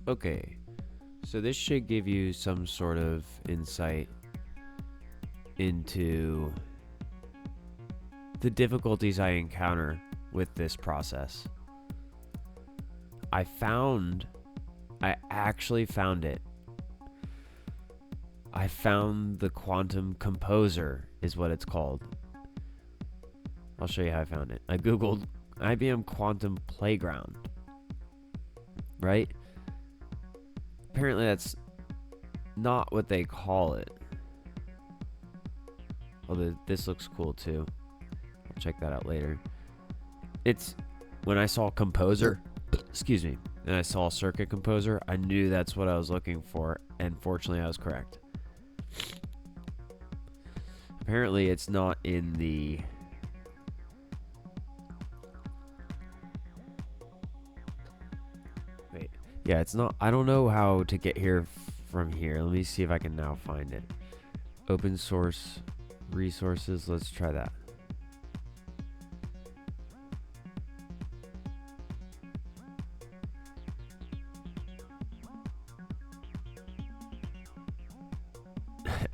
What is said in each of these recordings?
Okay, so this should give you some sort of insight into the difficulties I encounter with this process. I actually found it. I found the Quantum Composer, is what it's called. I'll show you how I found it. I googled IBM Quantum Playground, right? Apparently that's not what they call it. Although this looks cool too. I'll check that out later. It's when I saw Composer, excuse me, and I saw Circuit Composer, I knew that's what I was looking for, and fortunately I was correct. Apparently it's not in the yeah, it's not. I don't know how to get here from here. Let me see if I can now find it. Open source resources. Let's try that.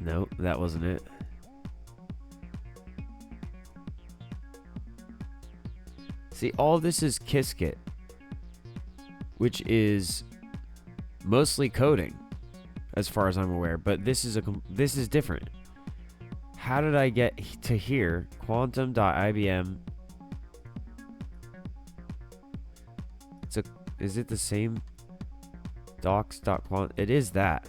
No, that wasn't it. See, all this is Qiskit, which is mostly coding, as far as I'm aware. But this is different. How did I get to here? Quantum.ibm. Is it the same? Docs.quant. It is that.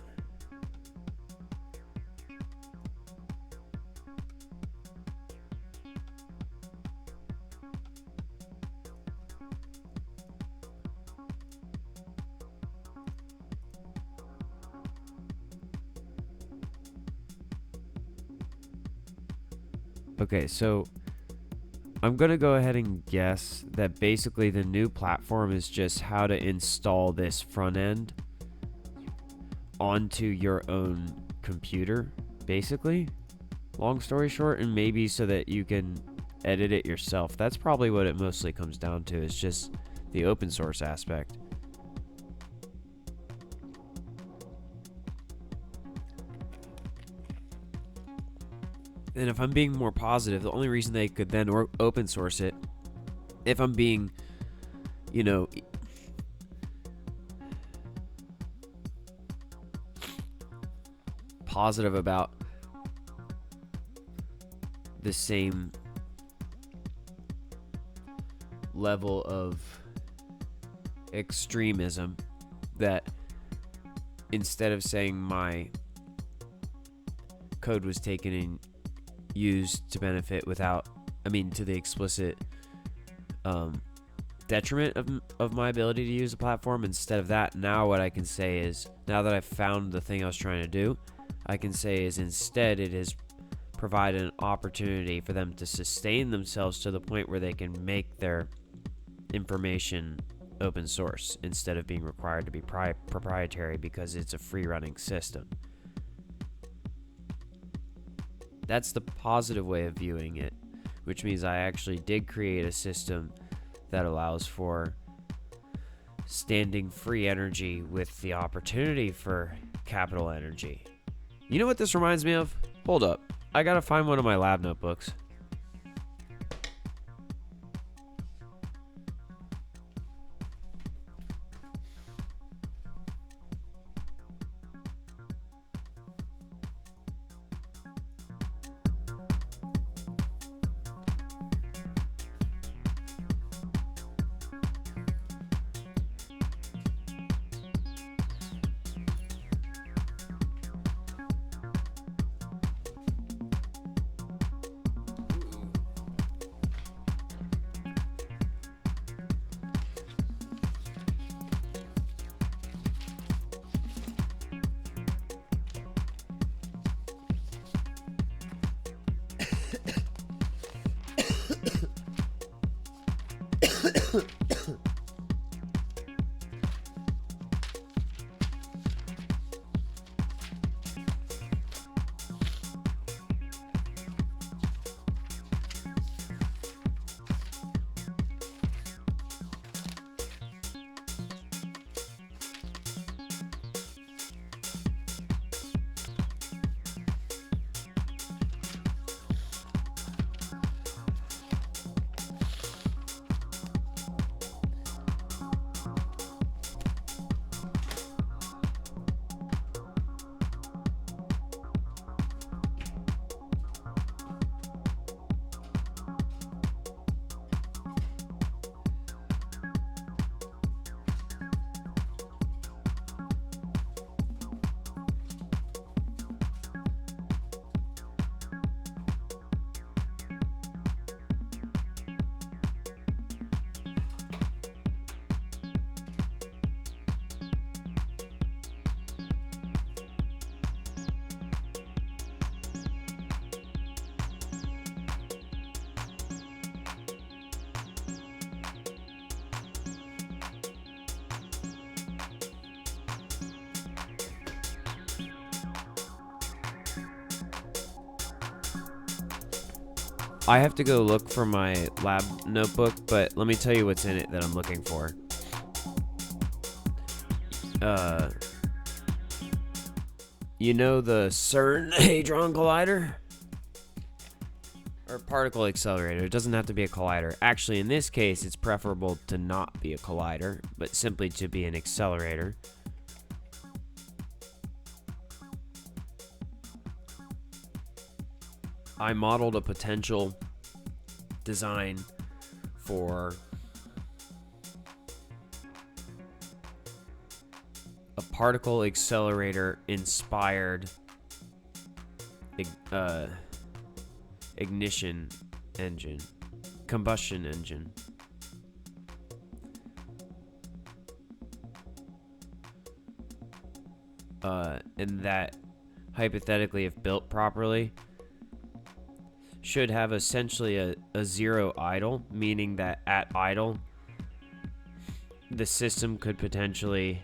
Okay, so I'm going to go ahead and guess that basically the new platform is just how to install this front end onto your own computer, basically. Long story short, and maybe so that you can edit it yourself. That's probably what it mostly comes down to, is just the open source aspect. And if I'm being more positive, the only reason they could then open source it, if I'm being, positive about the same level of extremism, that instead of saying my code was taken and used to benefit to the explicit detriment of my ability to use the platform, instead of that, now what I can say is, now that I've found the thing I was trying to do, I can say is instead it has provided an opportunity for them to sustain themselves to the point where they can make their information open source instead of being required to be proprietary, because it's a free running system. That's the positive way of viewing it, which means I actually did create a system that allows for standing free energy with the opportunity for capital energy. You know what this reminds me of? Hold up. I gotta find one of my lab notebooks. I have to go look for my lab notebook, but let me tell you what's in it that I'm looking for. You know the CERN Hadron Collider? Or particle accelerator. It doesn't have to be a collider. Actually, in this case, it's preferable to not be a collider, but simply to be an accelerator. I modeled a potential design for a particle accelerator inspired ignition engine, combustion engine. And that, hypothetically, if built properly, should have essentially a zero idle, meaning that at idle, the system could potentially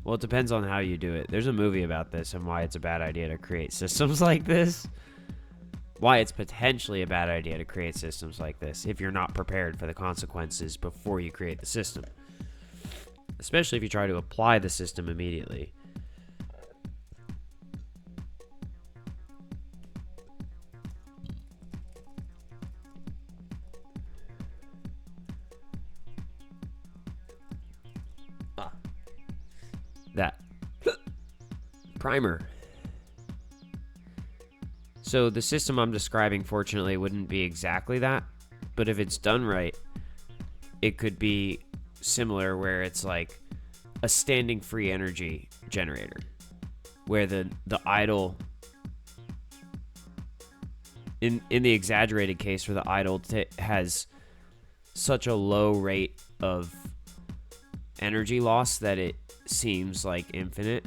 well, it depends on how you do it. There's a movie about this and why it's a bad idea to create systems like this. Why it's potentially a bad idea to create systems like this if you're not prepared for the consequences before you create the system. Especially if you try to apply the system immediately. That. Primer. So the system I'm describing, fortunately, wouldn't be exactly that. But if it's done right, it could be similar where it's like a standing free energy generator. Where the idle... In the exaggerated case where the idle has such a low rate of energy loss that it seems like infinite,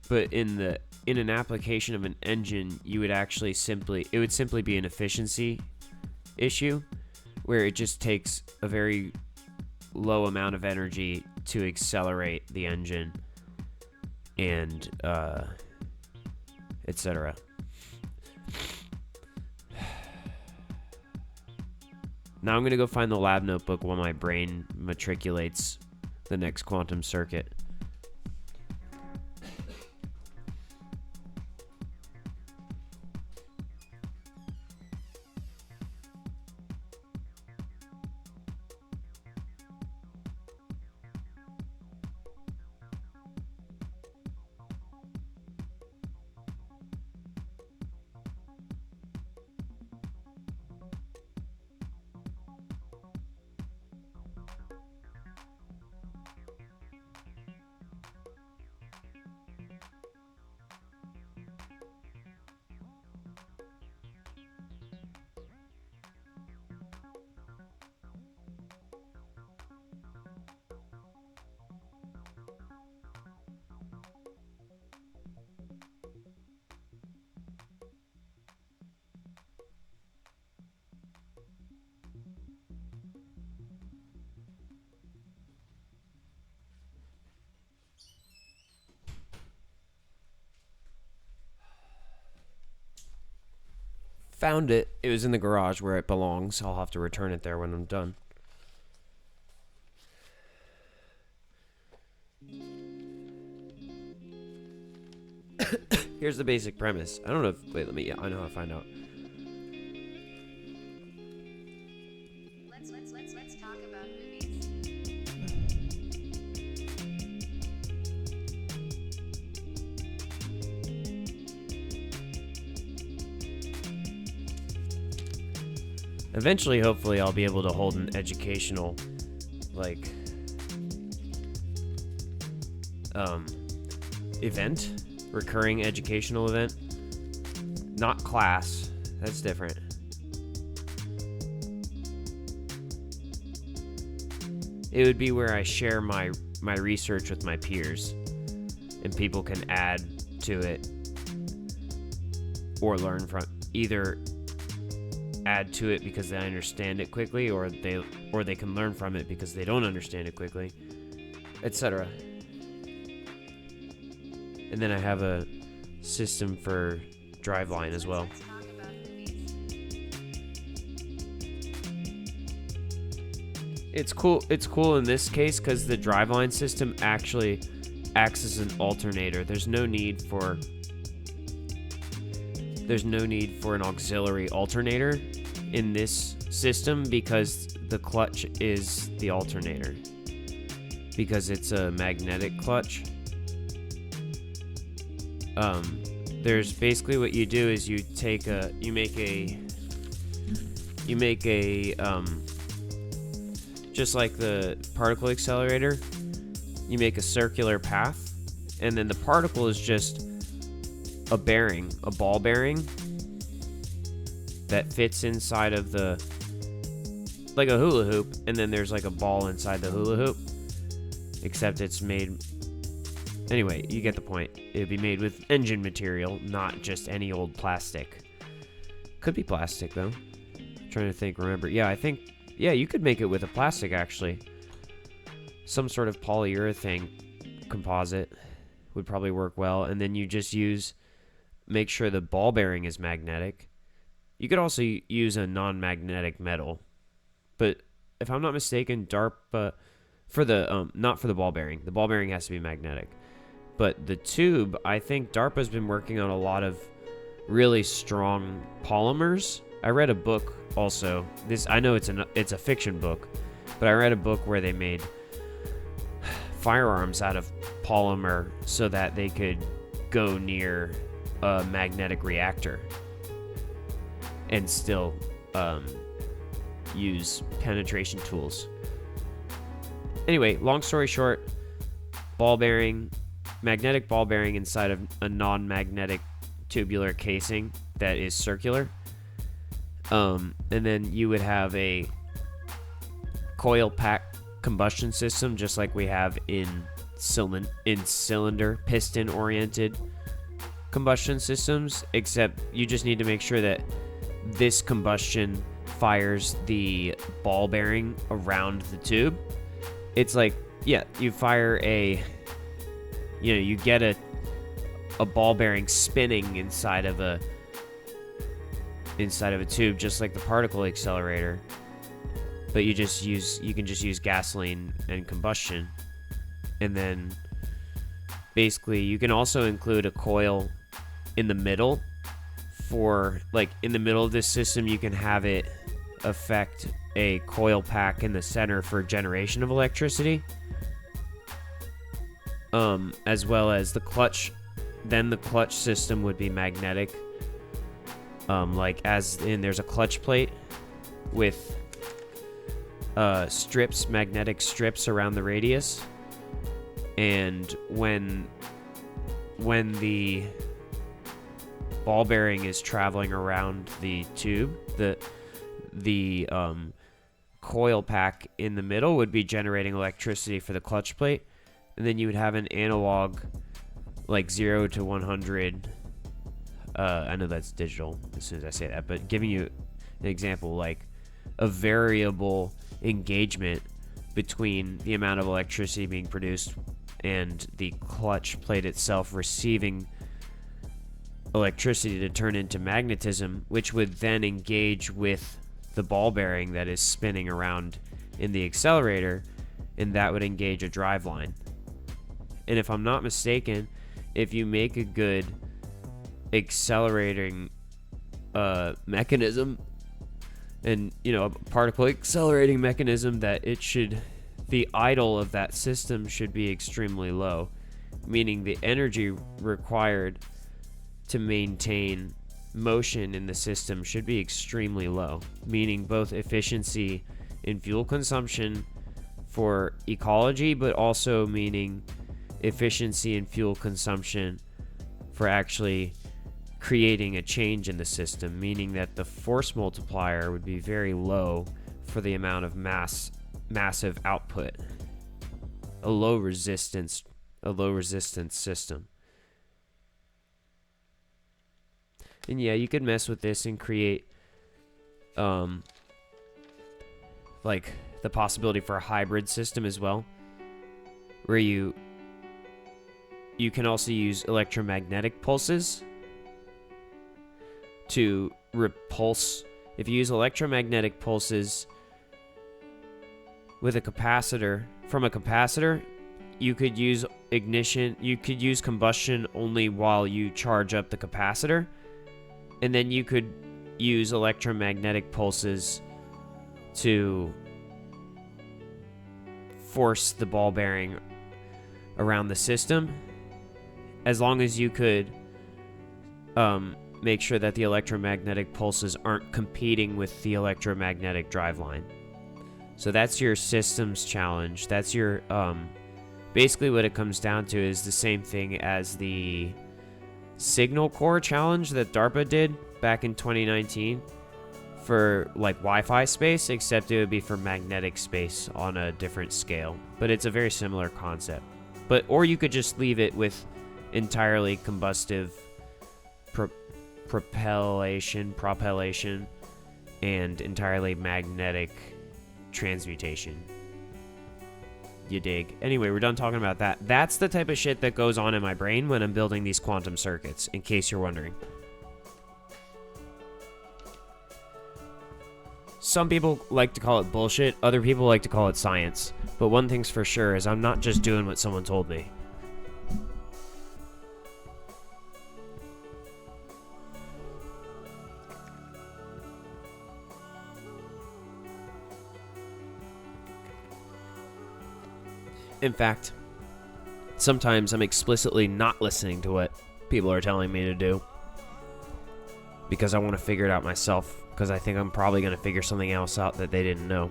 but in an application of an engine, you would actually simply be an efficiency issue where it just takes a very low amount of energy to accelerate the engine and etc. Now I'm going to go find the lab notebook while my brain matriculates the next quantum circuit. Found it. It was in the garage where it belongs. I'll have to return it there when I'm done. Here's the basic premise. I don't know if... Wait, I know how to find out. Let's talk about movies. Eventually, hopefully, I'll be able to hold an educational, event. Recurring educational event. Not class. That's different. It would be where I share my research with my peers, and people can add to it or learn from, either add to it because they understand it quickly, or they can learn from it because they don't understand it quickly, etc. And then I have a system for driveline as well. Let's talk about movies. It's cool in this case because the driveline system actually acts as an alternator. There's no need for an auxiliary alternator in this system because the clutch is the alternator, because it's a magnetic clutch. There's basically what you do is you make a just like the particle accelerator, you make a circular path, and then the particle is just a bearing, a ball bearing that fits inside of like a hula hoop, and then there's like a ball inside the hula hoop, except it's made, anyway, you get the point. It'd be made with engine material, not just any old plastic. Could be plastic though. Trying to think, remember. Yeah, you could make it with a plastic actually. Some sort of polyurethane composite would probably work well, and then you just make sure the ball bearing is magnetic. You could also use a non-magnetic metal, but if I'm not mistaken, DARPA for the not for the ball bearing. The ball bearing has to be magnetic, but the tube, I think DARPA's been working on a lot of really strong polymers. I read a book also. I know it's a fiction book, but I read a book where they made firearms out of polymer so that they could go near a magnetic reactor and still use penetration tools. Anyway, long story short, magnetic ball bearing inside of a non-magnetic tubular casing that is circular. And then you would have a coil pack combustion system, just like we have in cylinder piston oriented combustion systems, except you just need to make sure that this combustion fires the ball bearing around the tube. It's like, yeah, you get a ball bearing spinning inside of a tube, just like the particle accelerator, but you can just use gasoline and combustion. And then basically you can also include a coil in the middle in the middle of this system. You can have it affect a coil pack in the center for generation of electricity, as well as the clutch. Then the clutch system would be magnetic, there's a clutch plate with magnetic strips around the radius, and when the ball bearing is traveling around the tube, the coil pack in the middle would be generating electricity for the clutch plate, and then you would have an analog, like 0 to 100. I know that's digital as soon as I say that, but giving you an example, like a variable engagement between the amount of electricity being produced and the clutch plate itself receiving electricity to turn into magnetism, which would then engage with the ball bearing that is spinning around in the accelerator, and that would engage a driveline. And if I'm not mistaken, if you make a good accelerating mechanism, and a particle accelerating mechanism, that the idle of that system should be extremely low, meaning the energy required to maintain motion in the system should be extremely low, meaning both efficiency in fuel consumption for ecology, but also meaning efficiency in fuel consumption for actually creating a change in the system, meaning that the force multiplier would be very low for the amount of massive output. A low resistance system. And yeah, you could mess with this and create like the possibility for a hybrid system as well, where you you can also use electromagnetic pulses to repulse. If you use electromagnetic pulses with a capacitor, from a capacitor, you could use combustion only while you charge up the capacitor, and then you could use electromagnetic pulses to force the ball bearing around the system, as long as you could make sure that the electromagnetic pulses aren't competing with the electromagnetic driveline. So that's your systems challenge. That's your basically what it comes down to is the same thing as the Signal Core challenge that DARPA did back in 2019 for like Wi-Fi space, except it would be for magnetic space on a different scale. But it's a very similar concept. Or you could just leave it with entirely combustive propellation and entirely magnetic transmutation. You dig? Anyway, we're done talking about that. That's the type of shit that goes on in my brain when I'm building these quantum circuits, in case you're wondering. Some people like to call it bullshit, other people like to call it science. But one thing's for sure is I'm not just doing what someone told me. In fact, sometimes I'm explicitly not listening to what people are telling me to do because I want to figure it out myself, because I think I'm probably going to figure something else out that they didn't know.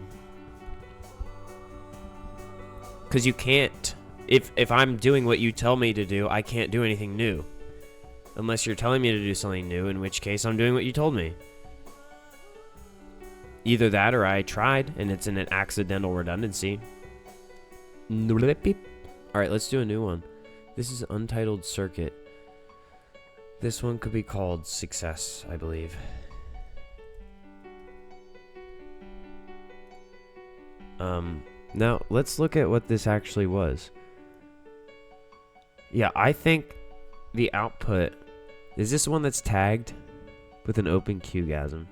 Because you can't, if I'm doing what you tell me to do, I can't do anything new. Unless you're telling me to do something new, in which case I'm doing what you told me. Either that or I tried and it's an accidental redundancy. Alright, let's do a new one. This is Untitled Circuit. This one could be called Success, I believe. Now, let's look at what this actually was. Yeah, I think the output... Is this one that's tagged with an open QGASM?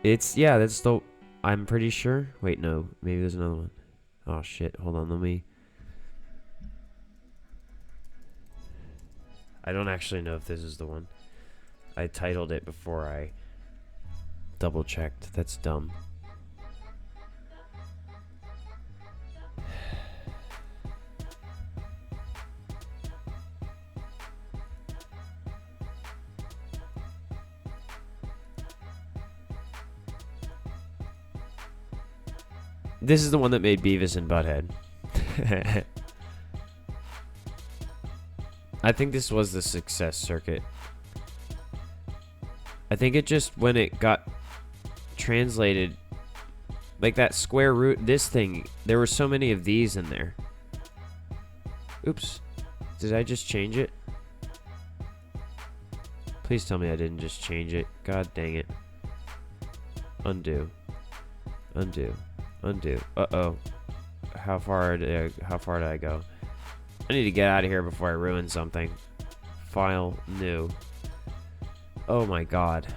Yeah, that's the... I'm pretty sure. Wait, no. Maybe there's another one. Oh, shit. Hold on, let me... I don't actually know if this is the one. I titled it before I double-checked. That's dumb. This is the one that made Beavis and Butthead. I think this was the Success circuit. I think it just, when it got translated, like that square root, this thing, there were so many of these in there. Oops. Did I just change it? Please tell me I didn't just change it. God dang it. Undo. Undo. Undo. Uh-oh. How far did I go? I need to get out of here before I ruin something. File, new. Oh my god.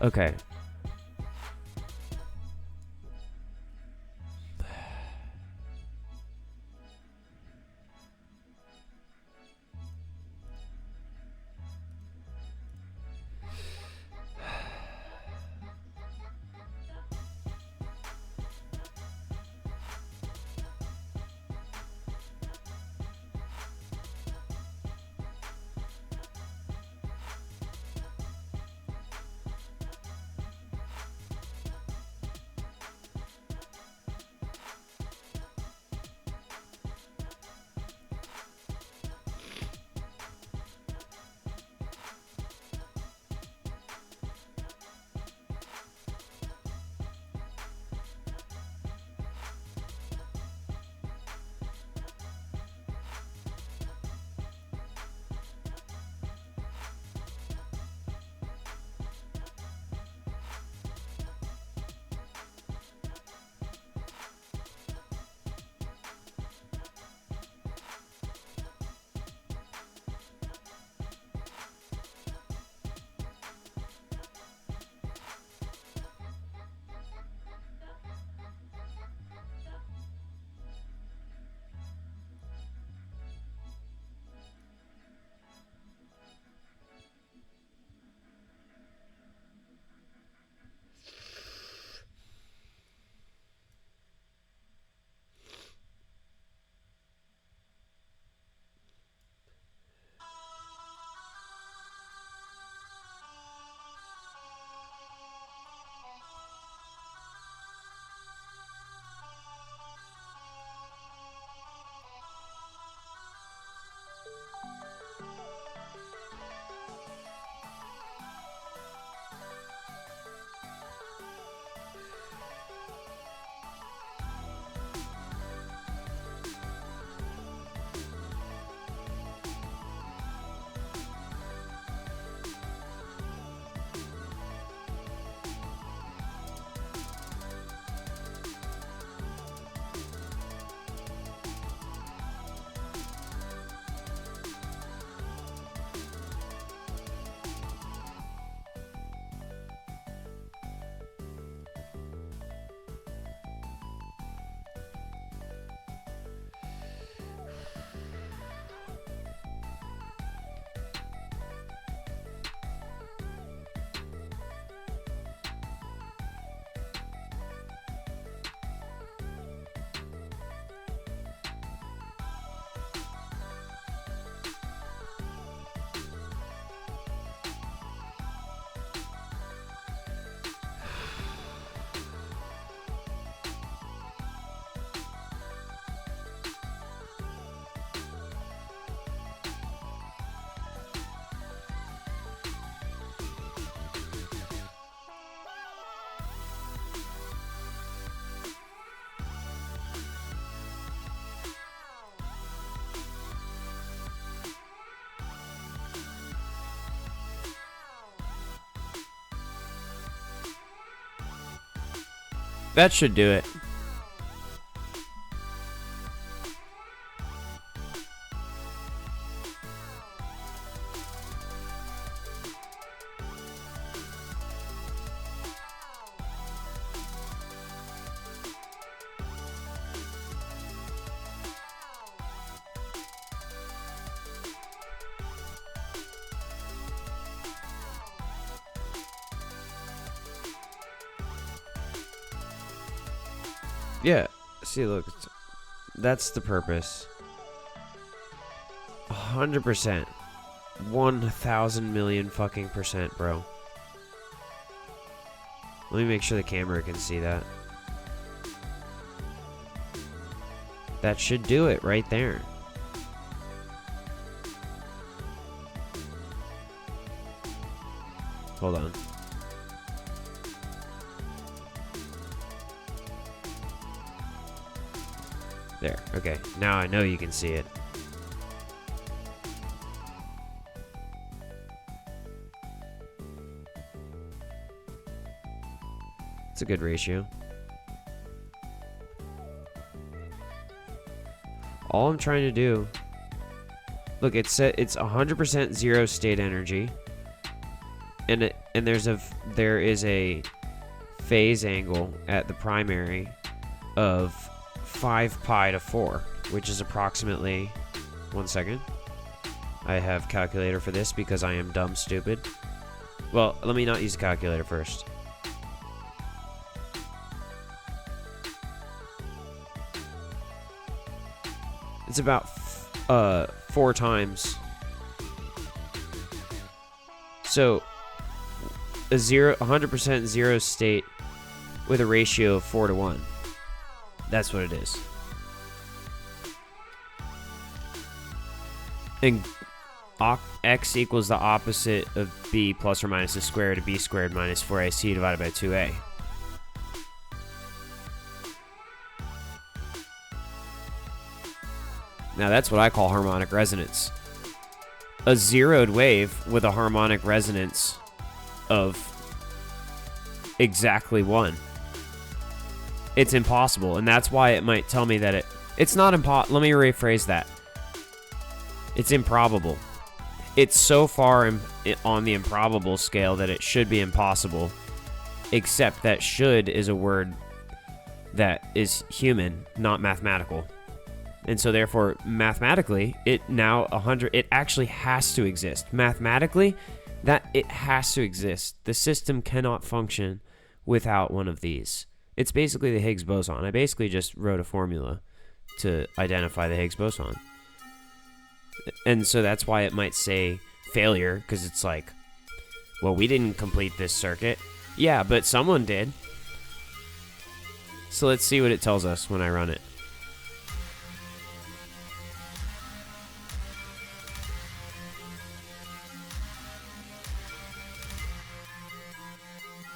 Okay. That should do it. Yeah, see, look, that's the purpose. 100%. 1,000 million fucking percent, bro. Let me make sure the camera can see that. That should do it right there. Hold on. There, okay. Now I know you can see it. It's a good ratio. All I'm trying to do... Look, it's 100% zero state energy. And there is a phase angle at the primary of 5 pi to 4, which is approximately, 1 second. I have calculator for this because I am dumb stupid. Well, let me not use a calculator first. It's about 4 times. So a 100% zero state with a ratio of 4 to 1. That's what it is. And x equals the opposite of b plus or minus the square root of b squared minus 4ac divided by 2a. Now that's what I call harmonic resonance. A zeroed wave with a harmonic resonance of exactly 1. It's impossible, and that's why it might tell me that it's not impossible. Let me rephrase that. It's improbable. It's so far on the improbable scale that it should be impossible, except that should is a word that is human, not mathematical. And so therefore, mathematically, it actually has to exist. Mathematically, that it has to exist. The system cannot function without one of these. It's basically the Higgs boson. I basically just wrote a formula to identify the Higgs boson. And so that's why it might say failure, because it's like, well, we didn't complete this circuit. Yeah, but someone did. So let's see what it tells us when I run it.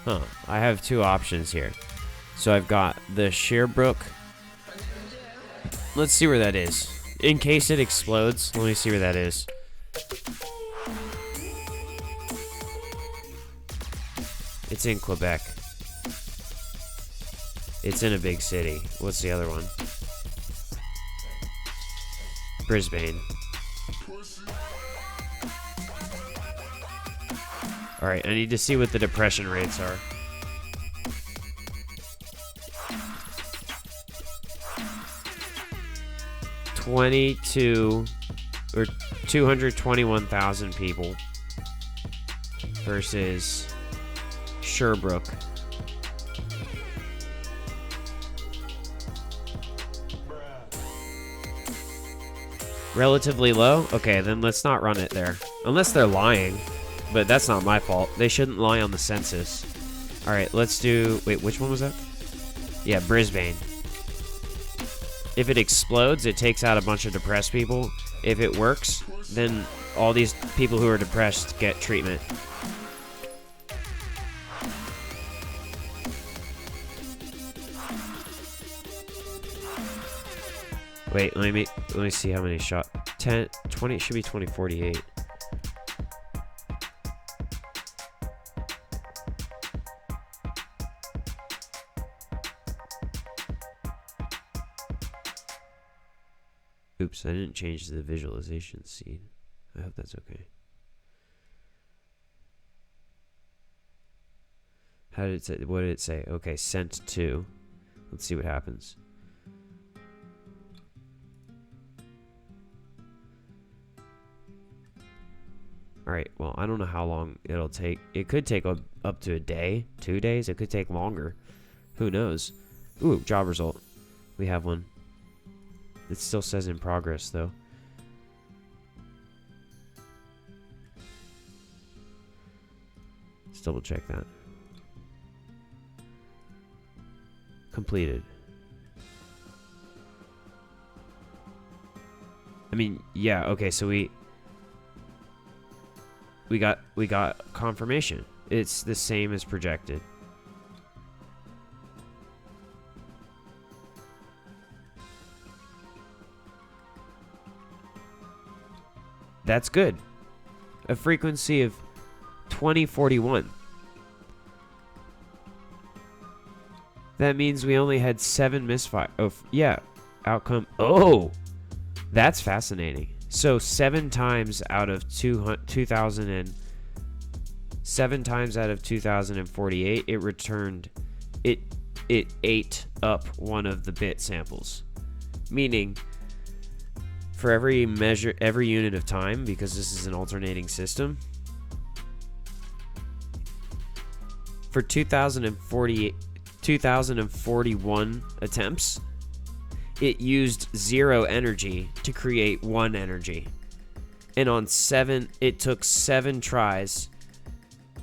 Huh, I have 2 options here. So I've got the Sherbrooke. Let's see where that is. In case it explodes, let me see where that is. It's in Quebec. It's in a big city. What's the other one? Brisbane. Alright, I need to see what the depression rates are. Or 221,000 people versus Sherbrooke. Relatively low? Okay, then let's not run it there. Unless they're lying. But that's not my fault. They shouldn't lie on the census. Alright, let's do... Wait, which one was that? Yeah, Brisbane. If it explodes, it takes out a bunch of depressed people. If it works, then all these people who are depressed get treatment. Wait, let me see how many shot. 10, 20, it should be 2048. Oops, I didn't change the visualization seed. I hope that's okay. How did it say? What did it say? Okay, sent to. Let's see what happens. Alright, well, I don't know how long it'll take. It could take up to a day, 2 days. It could take longer. Who knows? Ooh, job result. We have one. It still says in progress, though. Let's double check that. Completed. I mean, yeah, okay, so we got confirmation. It's the same as projected. That's good. A frequency of 2041. That means we only had 7 misfire. Oh, yeah. Outcome. Oh, that's fascinating. So 7 times out of 7 times out of 2048, it returned. It ate up one of the bit samples, meaning for every unit of time, because this is an alternating system, for 2041 attempts, it used 0 energy to create 1 energy. And on 7, it took 7 tries.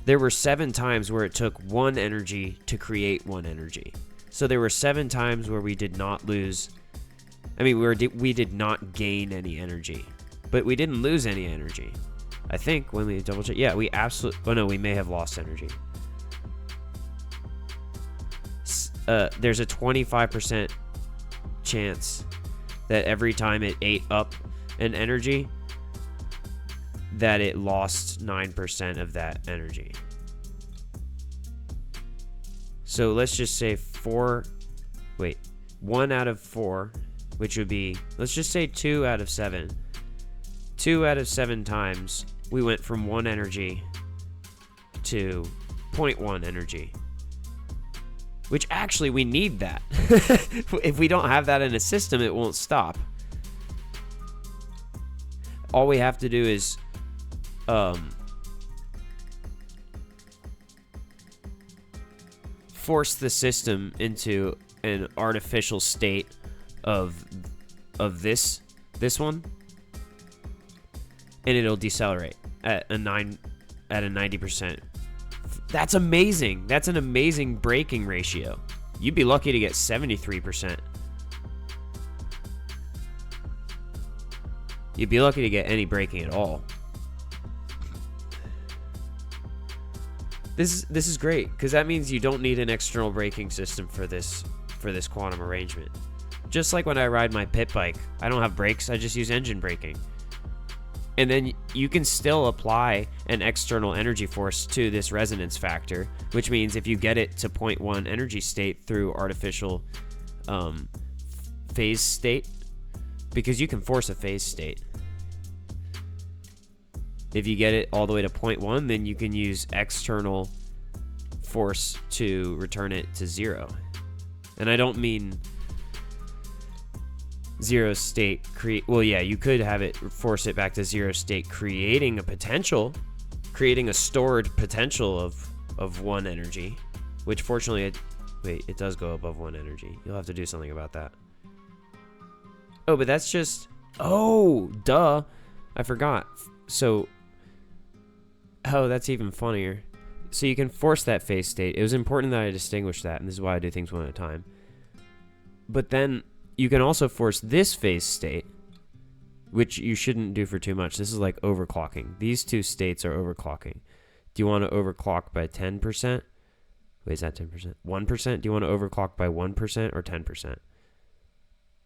There were 7 times where it took 1 energy to create 1 energy. So there were 7 times where we did not lose. I mean, we did not gain any energy, but we didn't lose any energy. I think when we double check, yeah, we absolutely. Oh no, we may have lost energy. There's a 25% chance that every time it ate up an energy, that it lost 9% of that energy. So let's just say 1 out of 4, which would be, let's just say 2 out of 7. 2 out of 7 times, we went from 1 energy to 0.1 energy. Which actually, we need that. If we don't have that in a system, it won't stop. All we have to do is force the system into an artificial state of this one, and it'll decelerate at a 90%. That's amazing. That's an amazing braking ratio. You'd be lucky to get 73%. You'd be lucky to get any braking at all. This is great, because that means you don't need an external braking system for this quantum arrangement. Just like when I ride my pit bike, I don't have brakes, I just use engine braking. And then you can still apply an external energy force to this resonance factor, which means if you get it to 0.1 energy state through artificial phase state, because you can force a phase state. If you get it all the way to 0.1, then you can use external force to return it to 0. And I don't mean 0 state well, yeah, you could have it force it back to 0 state, creating a stored potential of 1 energy, which fortunately it does go above 1 energy. You'll have to do something about that. Oh, but that's just, duh, I forgot. So that's even funnier. So you can force that phase state. It was important that I distinguish that, and this is why I do things one at a time. But then you can also force this phase state, which you shouldn't do for too much. This is like overclocking. These two states are overclocking. Do you want to overclock by 10%? Wait, is that 10%? 1%? Do you want to overclock by 1% or 10%?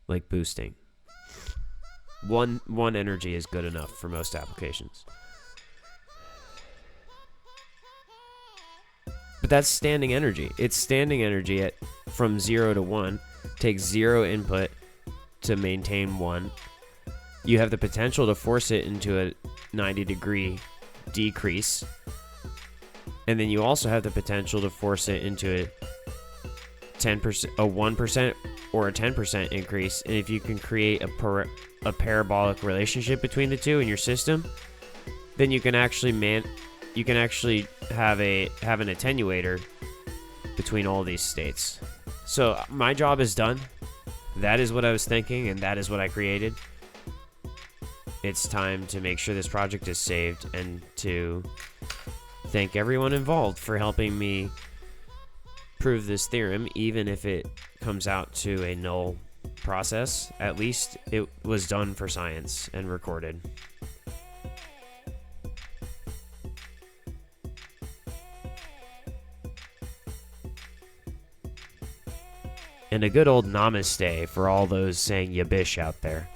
Like boosting. One energy is good enough for most applications. But that's standing energy. It's standing energy from 0 to 1. Takes 0 input to maintain 1. you have the potential to force it into a 90-degree decrease. And then you also have the potential to force it into a 10%, a 1% or a 10% increase. And if you can create a parabolic relationship between the two in your system, then you can actually have an attenuator between all these states. So my job is done. That is what I was thinking, and that is what I created. It's time to make sure this project is saved and to thank everyone involved for helping me prove this theorem, even if it comes out to a null process. At least it was done for science and recorded. And a good old namaste for all those saying yabish out there.